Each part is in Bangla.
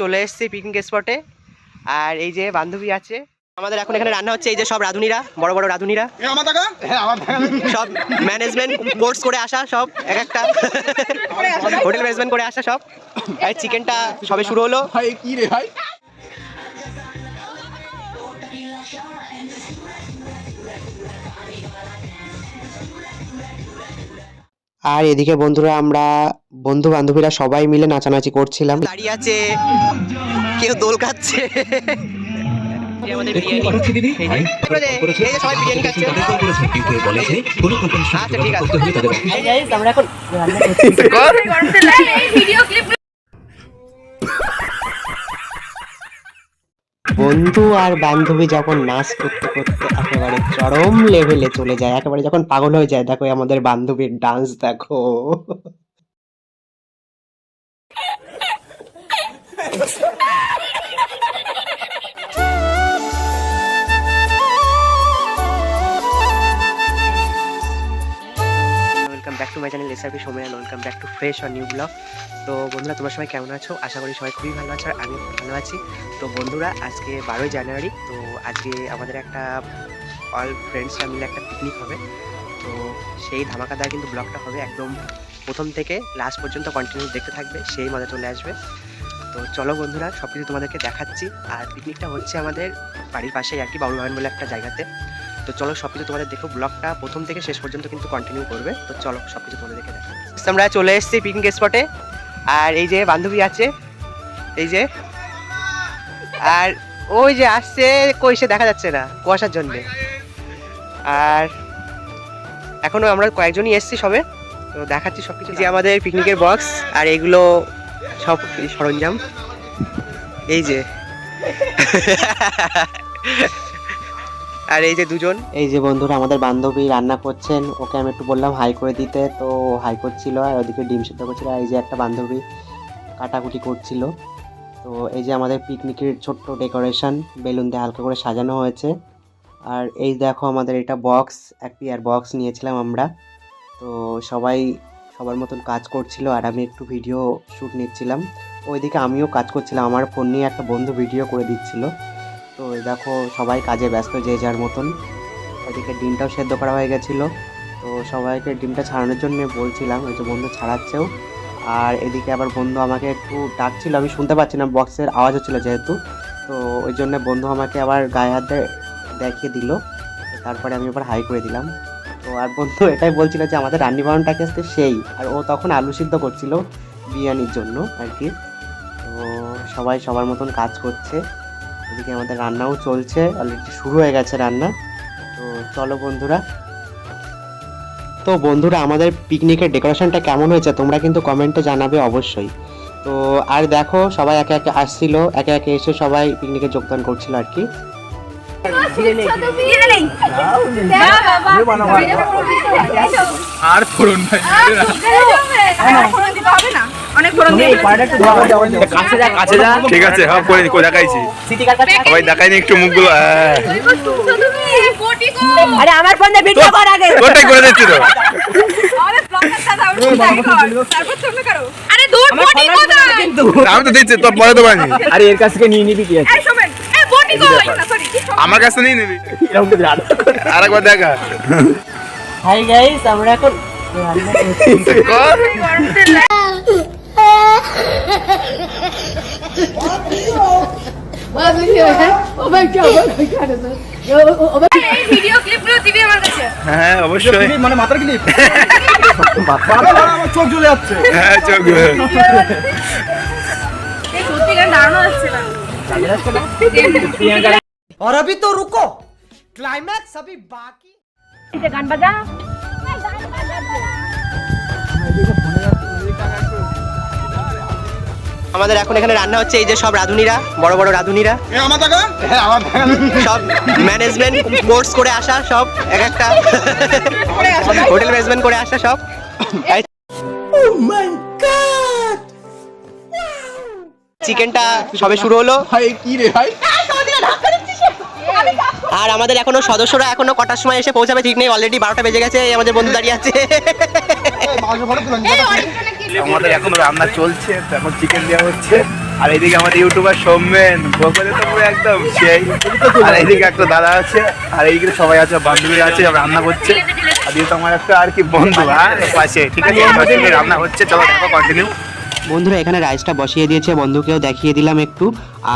চলে এসেছি পিকনিক স্পটে। আর এই যে বান্ধবী আছে আমাদের, এখন এখানে রান্না হচ্ছে। এই যে সব রাঁধুনিরা, বড় বড় রাঁধুনিরা, সব ম্যানেজমেন্ট কোর্স করে আসা, সব এক একটা হোটেল ম্যানেজমেন্ট করে আসা সব। আর চিকেনটা সবে শুরু হলো। কি রে ভাই, আর এদিকে বন্ধুরা, আমরা বন্ধু বান্ধবীরা সবাই মিলে নাচানাচি করছিলাম। দাঁড়িয়ে আছে, কেউ দোল খাচ্ছে। বন্ধু আর বান্ধবী যখন নাচ করতে করতে একেবারে চরম লেভেলে চলে যায়, একেবারে যখন পাগল হয়ে যায়, দেখো আমাদের বান্ধবীর ডান্স দেখো। Welcome back to my channel SRP সময়, and welcome back to fresh আর নিউ ব্লগ। তো বন্ধুরা, তোমরা সবাই কেমন আছো? আশা করি সবাই খুবই ভালো আছো, আর আমি ভালো আছি। তো বন্ধুরা, আজকে 12ই জানুয়ারি। তো আজকে আমাদের একটা অল ফ্রেন্ডসরা মিলে একটা পিকনিক হবে। তো সেই ধামাকাদার কিন্তু ব্লগটা হবে, একদম প্রথম থেকে লাস্ট পর্যন্ত কন্টিনিউ দেখতে থাকবে, সেই মজা চলে আসবে। তো চলো বন্ধুরা, সব কিছু তোমাদেরকে দেখাচ্ছি। আর পিকনিকটা হচ্ছে আমাদের বাড়ির পাশেই আর কি, বাবুল বাগান বলে একটা জায়গাতে। তো চলো সব কিছু তোমাদের দেখো, ব্লগটা প্রথম থেকে শেষ পর্যন্ত কিন্তু কন্টিনিউ করবে। তো চলো সব কিছু তোমাদেরকে দেখাচ্ছি। আমরা চলে এসেছি পিকনিক স্পটে। আর এই যে বান্ধবী আছে, এই যে, আর ওই যে আসছে, কই সে দেখা যাচ্ছে না কুয়াশার জন্যে। আর এখনো আমরা কয়েকজনই এসছি সবে, তো দেখাচ্ছি সবকিছু। যে আমাদের পিকনিকের বক্স, আর এগুলো সব সরঞ্জাম, এই যে। আর এই যে দুজন, এই যে বন্ধুরা, আমাদের বান্ধবী রান্না করছেন। ওকে আমি একটু বললাম হাই করে দিতে, তো হাই করছিল। আর ওদিকে ডিম সিদ্ধ করছিল। আর এই যে একটা বান্ধবী কাটাকুটি করছিল। তো এই যে আমাদের পিকনিকের ছোট্ট ডেকোরেশন, বেলুন দিয়ে হালকা করে সাজানো হয়েছে। আর এই দেখো আমাদের এটা বক্স, এক পেয়ার বক্স নিয়েছিলাম আমরা। তো সবাই সবার মতন কাজ করছিল, আর আমি একটু ভিডিও শ্যুট নিচ্ছিলাম। ওইদিকে আমিও কাজ করছিলাম, আমার ফোন নিয়ে একটা বন্ধু ভিডিও করে দিচ্ছিল। তো দেখো সবাই কাজে ব্যস্ত, যে যার মতন। ওইদিকে ডিমটাও সেদ্ধ করা হয়ে গেছিলো। তো সবাইকে ডিমটা ছাড়ানোর জন্য বলছিলাম, ওই যে বন্ধু ছাড়াচ্ছেও। আর এদিকে আবার বন্ধু আমাকে একটু ডাকছিল, আমি শুনতে পাচ্ছি না, বক্সের আওয়াজ হচ্ছিলো যেহেতু। তো ওই জন্য বন্ধু আমাকে আবার গায়ে হাতে দেখিয়ে দিল। তারপরে আমি আবার হাই করে দিলাম। তো আর বন্ধু এটাই বলছিল যে আমাদের রান্নি বাউনটাকে আসতে সেই, আর ও তখন আলু সিদ্ধ করছিল বিরিয়ানির জন্য আর কি। তো সবাই সবার মতন কাজ করছে। এদিকে আমাদের রান্নাও চলছে, অলরেডি শুরু হয়ে গেছে রান্না। তো চলো বন্ধুরা। তো বন্ধুরা, আমাদের পিকনিকের ডেকোরেশনটা কেমন হয়েছে তোমরা কিন্তু কমেন্টে জানাবে অবশ্যই। তো আর দেখো সবাই একে একে আসছিল, একে একে এসে সবাই পিকনিকে যোগদান করছিল আর কি। আর ফোরন ভাই, ঠিক আছে, হ্যাঁ করে দেখাইছি, সবাই দেখাইনি একটু মুখগুলো। আরে আমার ফোনে ভিডিও কর আগে, ওটাই করে দিচ্ছি তো। আরে দূর বডি কোথায় কিন্তু আমি তো দিচ্ছি, তোর পরে তো বানি। আরে এর কাছ থেকে নিয়ে নিবি কি আছে? এই শোনেন, এই বডি কই? সরি, আমার কাছে নিয়ে নিবি, এরকম তো রাত। আরেকবার দেখা। হাই গাইস, আমরা এখন কর। এই ভিডিও ক্লিপগুলো দিবি আমার কাছে। হ্যাঁ অবশ্যই, মানে মাথার ক্লিপ। আমার চোখ জ্বলে যাচ্ছে। হ্যাঁ চোখ। এই সত্যি গান দাঁড়ানো যাচ্ছে না। और अभी तो रुको, क्लाइमैक्स अभी बाकी। এই গান বাজা। আমাদের এখন এখানে রান্না হচ্ছে। এই যে সব রাঁধুনিরা, বড় বড় রাঁধুনিরা, সব ম্যানেজমেন্ট কোর্স করে আসা, সব এক একটা হোটেল ম্যানেজমেন্ট করে আসা সব। চিকেনটা সবে শুরু হলো। কি রে ভাই, আর আমাদের এখনো সদস্যরা এখনো কটার সময় এসে পৌঁছাবে ঠিক নেই, অলরেডি 12টা বেজে গেছে। আমাদের বন্ধু দাঁড়িয়ে আছে। আমাদের এখন রান্না চলছে, এখন চিকেন দেওয়া হচ্ছে। আর এইদিকে আমাদের ইউটিউবার সৌমেন বকলে তো পুরো একদম সেই। আর এইদিকে একটা দাদা আছে, আর এইদিকে সবাই আছে, বান্ধবীরা আছে, রান্না করছে। আর দিয়ে তো আমার একটা আর কি বন্ধু আর পাশে, ঠিক আছে, এই পাশে রান্না হচ্ছে। চলো দেখো, কন্টিনিউ। বন্ধুরা এখানে রাইসটা বসিয়ে দিয়েছে, বন্ধুকেও দেখিয়ে দিলাম একটু।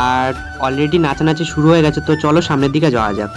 আর অলরেডি নাচানাচি শুরু হয়ে গেছে, তো চলো সামনের দিকে যাওয়া যাক।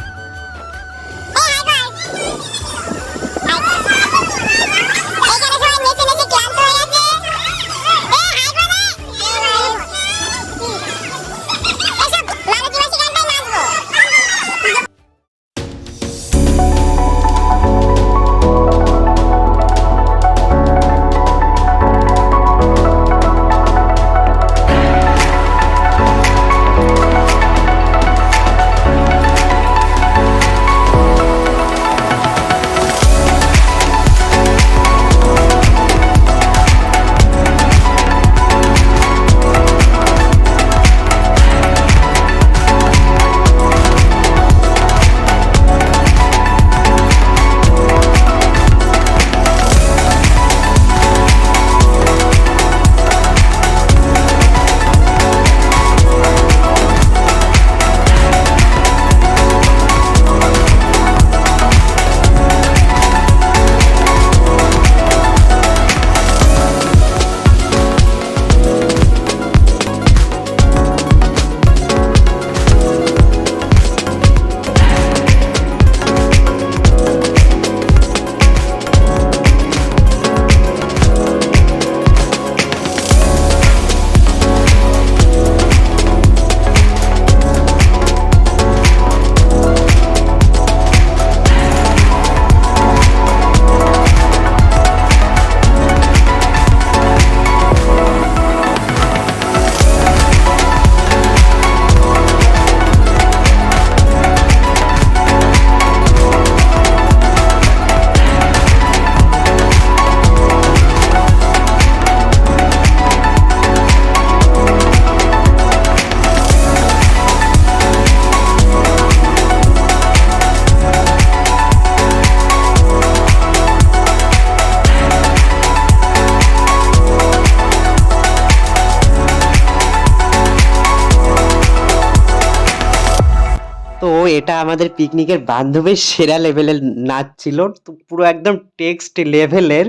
তো এটা আমাদের পিকনিকের বান্ধবীর সেরা লেভেলের নাচ ছিল, তো পুরো একদম টেক্সট লেভেলের।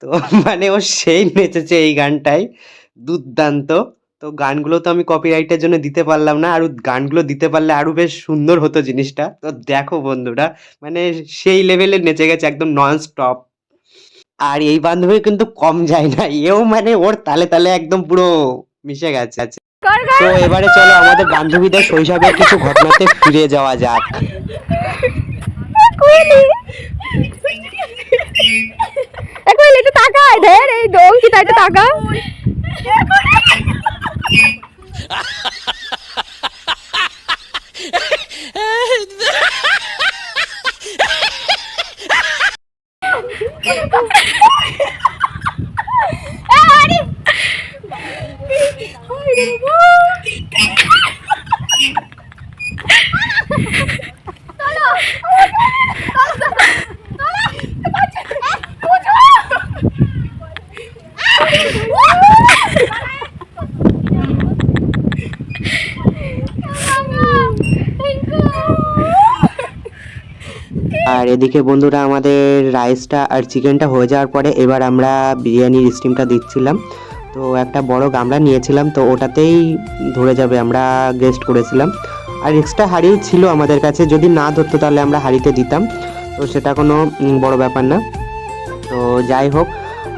তো মানে ও সেই নেচেছে এই গানটাই, দুর্দান্ত। তো গানগুলো তো আমি কপিরাইটের জন্য দিতে পারলাম না, আর গানগুলো দিতে পারলে আরো বেশ সুন্দর হতো জিনিসটা। তো দেখো বন্ধুরা, মানে সেই লেভেলের নেচে গেছে একদম নন স্টপ। আর এই বান্ধবী কিন্তু কম যায় না, এও মানে ওর তালে তালে একদম পুরো মিশে গেছে। তো এবারে চলো আমাদের বান্ধবীদের শৈশবের কিছু ঘটনাতে ফিরে যাওয়া যাক। একটু তাকায় ধর, এই দোল কি তাই তাকা। আর এদিকে বন্ধুরা আমাদের রাইসটা আর চিকেনটা হয়ে যাওয়ার পরে এবার আমরা বিরিয়ানির স্টিমটা দিচ্ছিলাম। তো একটা বড় গামলা নিয়েছিলাম, তো ওটাতেই ধরে যাবে, আমরা গেস্ট করেছিলাম। আর এক্সট্রা হাঁড়ি ছিল আমাদের কাছে, যদি না ধরতো তাহলে আমরা হাঁড়িতে দিতাম, তো সেটা কোনো বড় ব্যাপার না। তো যাই হোক,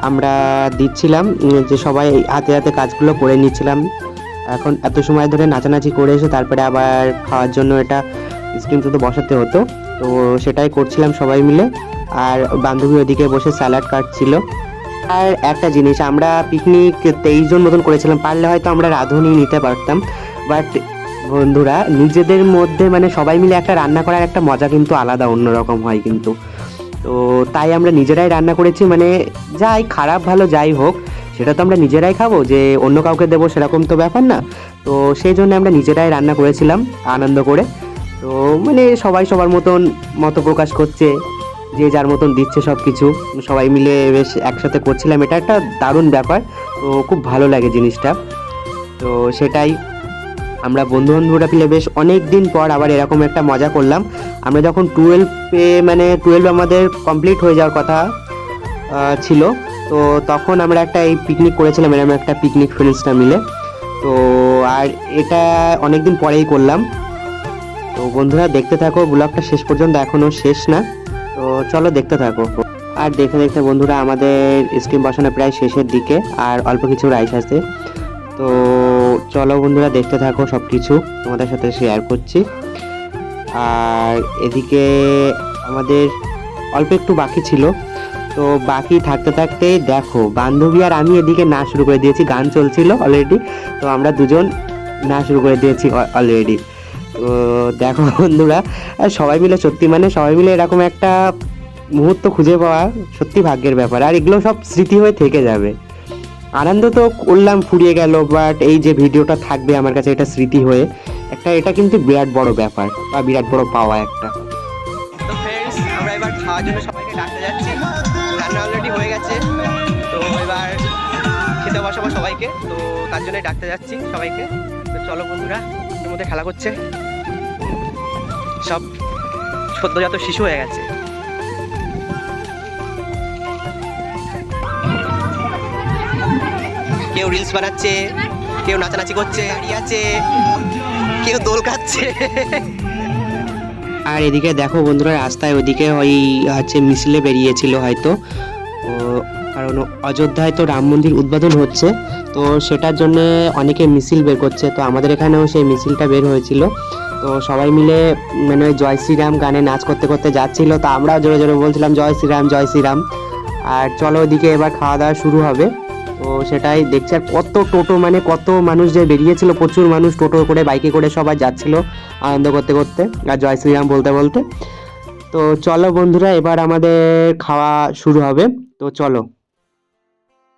আমরা দিচ্ছিলাম, যে সবাই হাতে হাতে কাজগুলো করে নিচ্ছিলাম। এখন এত সময় ধরে নাচানাচি করে এসে তারপরে আবার খাওয়ার জন্য এটা স্টিমটা তো বসাতে হতো, তো সেটাই করছিলাম সবাই মিলে। আর বান্ধবী ওদিকে বসে স্যালাড কাটছিল। আর একটা জিনিস, আমরা পিকনিক 23 জন মতন করেছিলাম, পারলে হয়তো আমরা রাঁধুনি নিতে পারতাম, বাট বন্ধুরা নিজেদের মধ্যে মানে সবাই মিলে একটা রান্না করার একটা মজা কিন্তু আলাদা, অন্যরকম হয় কিন্তু। তো তাই আমরা নিজেরাই রান্না করেছি, মানে যাই খারাপ ভালো যাই হোক সেটা তো আমরা নিজেরাই খাবো, যে অন্য কাউকে দেবো সেরকম তো ব্যাপার না। তো সেই জন্য আমরা নিজেরাই রান্না করেছিলাম আনন্দ করে। তো মানে সবাই সবার মত প্রকাশ করছে, যে যার মতন দিচ্ছে সব কিছু, সবাই মিলে বেশ একসাথে করছিলাম, এটা একটা দারুণ ব্যাপার। তো খুব ভালো লাগে জিনিসটা। তো সেটাই আমরা বন্ধুরা মিলে বেশ অনেক দিন পর আবার এরকম একটা মজা করলাম। আমরা যখন 12 আমাদের কমপ্লিট হয়ে যাওয়ার কথা ছিল, তো তখন আমরা একটা এই পিকনিক করেছিলাম, এরকম একটা পিকনিক ফ্রেন্ডসরা মিলে। তো আর এটা অনেক দিন পরেই করলাম। তো বন্ধুরা দেখতে থাকো ব্লগটা শেষ পর্যন্ত, এখনও শেষ না, তো চলো দেখতে থাকো। আর দেখতে দেখতে বন্ধুরা আমাদের স্ক্রিন বসানো প্রায় শেষের দিকে, আর অল্প কিছু রাইস আছে। তো চলো বন্ধুরা দেখতে থাকো, সব কিছু তোমাদের সাথে শেয়ার করছি। আর এদিকে আমাদের অল্প একটু বাকি ছিল, তো বাকি থাকতে থাকতেই দেখো বান্ধবী আর আমি এদিকে নাচ শুরু করে দিয়েছি, গান চলছিল অলরেডি, তো আমরা দুজন নাচ শুরু করে দিয়েছি অলরেডি। তো দেখো বন্ধুরা সবাই মিলে, সত্যি মানে সবাই মিলে এরকম একটা মুহূর্ত খুঁজে পাওয়া সত্যি ভাগ্যের ব্যাপার, আর এগুলো সব স্মৃতি হয়ে থেকে যাবে। আনন্দ তো করলাম, ফুরিয়ে গেল, বাট এই যে ভিডিওটা থাকবে আমার কাছে এটা স্মৃতি হয়ে একটা, এটা কিন্তু বিরাট বড় ব্যাপার বা বিরাট বড় পাওয়া একটা। তো ফ্রেন্ডস আমরা এবার খাওয়ার জন্য সবাইকে ডাকতে যাচ্ছি, রান্না অলরেডি হয়ে গেছে, তো এবার খেতে বসাবো সবাইকে, তো তার জন্যই ডাকতে যাচ্ছি সবাইকে। তো চলো বন্ধুরা, এর মধ্যে খেলা করছে সব সদ্যজাত শিশু হয়ে গেছে। কেউ রিলস বানাচ্ছে, কেউ নাচানাচি করছে, দাঁড়িয়ে আছে, কেউ দোল খাচ্ছে। আর এদিকে দেখো বন্ধুরা রাস্তায় ওদিকে ওই হচ্ছে মিছিলে বেরিয়েছিল হয়তো, কারণ অযোধ্যায় তো রাম মন্দির উদ্বোধন হচ্ছে, তো সেটার জন্য অনেকে মিছিল বের করছে। তো আমাদের এখানেও সেই মিছিলটা বের হয়েছিল, তো সবাই মিলে মানে ওই জয় শ্রীরাম গানে নাচ করতে করতে যাচ্ছিল, তো আমরাও জোরে জোরে বলছিলাম জয় শ্রীরাম জয় শ্রীরাম। আর চলো ওদিকে এবার খাওয়া দাওয়া শুরু হবে, তো সেটাই দেখছি। আর কত টোটো, মানে কত মানুষ যে বেরিয়েছিল, প্রচুর মানুষ টোটো করে বাইকে করে সবাই যাচ্ছিল আনন্দ করতে করতে আর জয় শ্রীরাম বলতে বলতে। তো চলো বন্ধুরা এবার আমাদের খাওয়া শুরু হবে, তো চলো।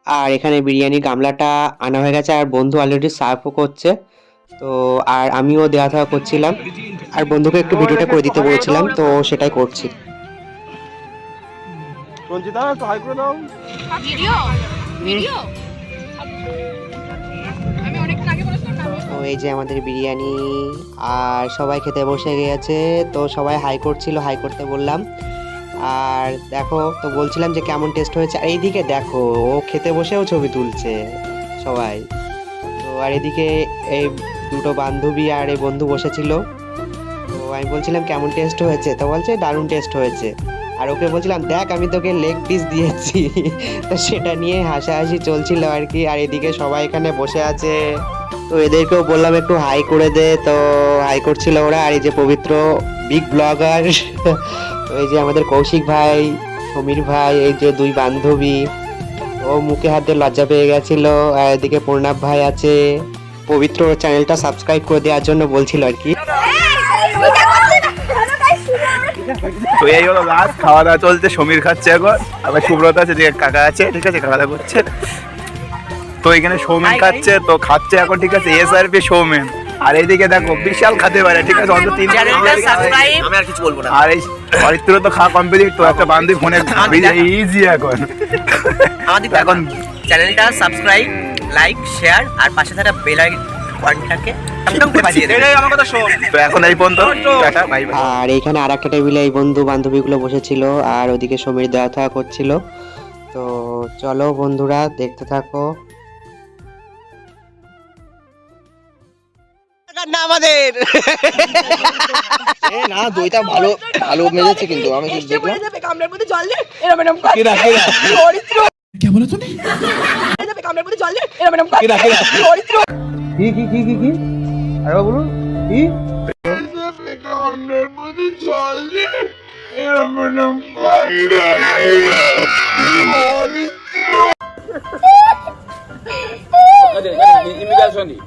আর এখানে বিরিয়ানির গামলাটা আনা হয়ে গেছে, আর বন্ধু অলরেডি সার্ভও করছে, তো আর আমিও দেওয়া থাওয়া করছিলাম, আর বন্ধুকে একটু ভিডিওটা করে দিতে বলেছিলাম, তো সেটাই করছি। ভিডিও ভিডিও আমি অনেকক্ষণ আগে বলেছিলাম না। তো এই যে আমাদের বিরিয়ানি, আর সবাই খেতে বসে গিয়েছে, তো সবাই হাই করছিল, হাই করতে বললাম। আর দেখো তো বলছিলাম যে কেমন টেস্ট হয়েছে, আর এইদিকে দেখো ও খেতে বসেও ছবি তুলছে সবাই। তো আর এদিকে এই দুটো বান্ধবী আর এই বন্ধু বসেছিল, তো আমি বলছিলাম কেমন টেস্ট হয়েছে, তো বলছে দারুণ টেস্ট হয়েছে। আর ওকে বলছিলাম দেখ আমি তোকে লেগ পিস দিয়েছি, তো সেটা নিয়ে হাসাহাসি চলছিল আর কি। আর এদিকে সবাই এখানে বসে আছে, তো এদেরকেও বললাম একটু হাই করে দে, তো হাই করছিল ওরা। আর এই যে পবিত্র বিগ ব্লগার, তো এই যে আমাদের কৌশিক ভাই, সমীর ভাই, এই যে দুই বান্ধবী, ও মুখে হাত দিয়ে লজ্জা পেয়ে গেছিল। আর এদিকে প্রণব ভাই আছে, পবিত্র চ্যানেলটা সাবস্ক্রাইব করে দেওয়ার জন্য বলছিল আর কি। তো এই হলো লাস্ট, খাওয়া দাওয়া চলছে, সমীর খাচ্ছে এখন, আবার সুব্রত আছে, যে কাকা আছে, ঠিক আছে, খাওয়া দাওয়া করছে। তো এখানে সৌমেন খাচ্ছে, তো খাচ্ছে এখন, ঠিক আছে, এসআরপি সৌমেন। আর এইদিকে দেখো বিশাল খেতে পারে, ঠিক আছে, অন্তত 3 আমি আর কিছু বলবো না। আর এই অরিত্র তো খাওয়া কমপ্লিট, তো একটা বান্ধবী ফোনে ইজি এখন আমাদের এখন চ্যানেলটা সাবস্ক্রাইব, লাইক, শেয়ার আর পাশে থাকা বেল আইকনটাকে টং করে বাজিয়ে দেবেন। এটাই আমার কথা শোন। তো এখন এই পর্যন্ত, টাটা, বাই বাই। আর এইখানে আর একটা টেবিলে এই বন্ধু বান্ধবীগুলো বসেছিল, আর ওদিকে সমীর দেওয়া থাওয়া করছিল। তো চলো বন্ধুরা দেখতে থাকো। না আমাদের না দইটা ভালো ভালো মেজেছে, কিন্তু আমি দেখলাম কামড়ের মধ্যে জল দে এরকম এরকম কর। চরিত্র কি বলে তুমি? কামড়ের মধ্যে জল দে এরকম এরকম কর। চরিত্র কি আরে বলুন কি ইমিগ্রেশনই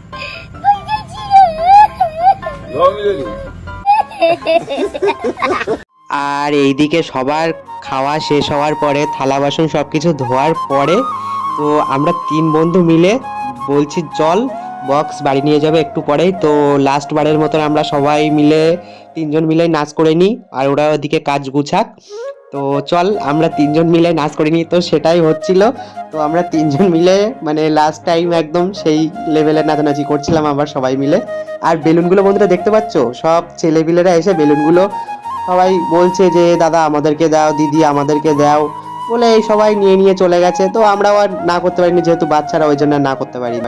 আর এইদিকে সবার খাওয়া শেষ হওয়ার পরে, থালা বাসন সব কিছু ধোয়ার পরে, তো আমরা 3 বন্ধু মিলে বলছি চল বক্স বাড়ি নিয়ে যাবে একটু পরেই। তো লাস্ট বারের মতন আমরা সবাই মিলে 3 জন মিলে নাচ করে নিই, আর ওরা ওদিকে কাজ গুছাক। তো চল আমরা তিনজন মিলে নাচ করিনি, তো সেটাই হচ্ছিল। তো আমরা তিনজন মিলে মানে লাস্ট টাইম একদম সেই লেভেলের নাচানাচি করছিলাম আবার সবাই মিলে। আর বেলুনগুলো বন্ধুরা দেখতে পাচ্ছ, সব ছেলেপিলেরা এসে বেলুনগুলো সবাই বলছে যে দাদা আমাদেরকে দাও, দিদি আমাদেরকে দাও বলে এই সবাই নিয়ে নিয়ে চলে গেছে। তো আমরাও আর না করতে পারিনি, যেহেতু বাচ্চারা, ওই জন্য আর না করতে পারি।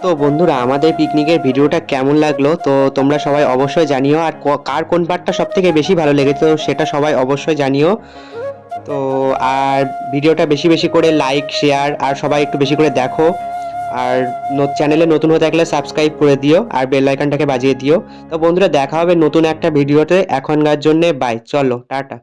তো বন্ধুরা আমাদের পিকনিকের ভিডিওটা কেমন লাগলো তো তোমরা সবাই অবশ্যই জানিও, আর কার কোন পার্টটা সব থেকে বেশি ভালো লেগেছে তো সেটা সবাই অবশ্যই জানিও। তো আর ভিডিওটা বেশি বেশি করে লাইক শেয়ার আর সবাই একটু বেশি করে দেখো, আর চ্যানেলে নতুন হয়ে থাকলে সাবস্ক্রাইব করে দিও আর বেল আইকনটাকে বাজিয়ে দিও। তো বন্ধুরা দেখা হবে নতুন একটা ভিডিওতে, এখনকার জন্যে বাই, চলো টাটা।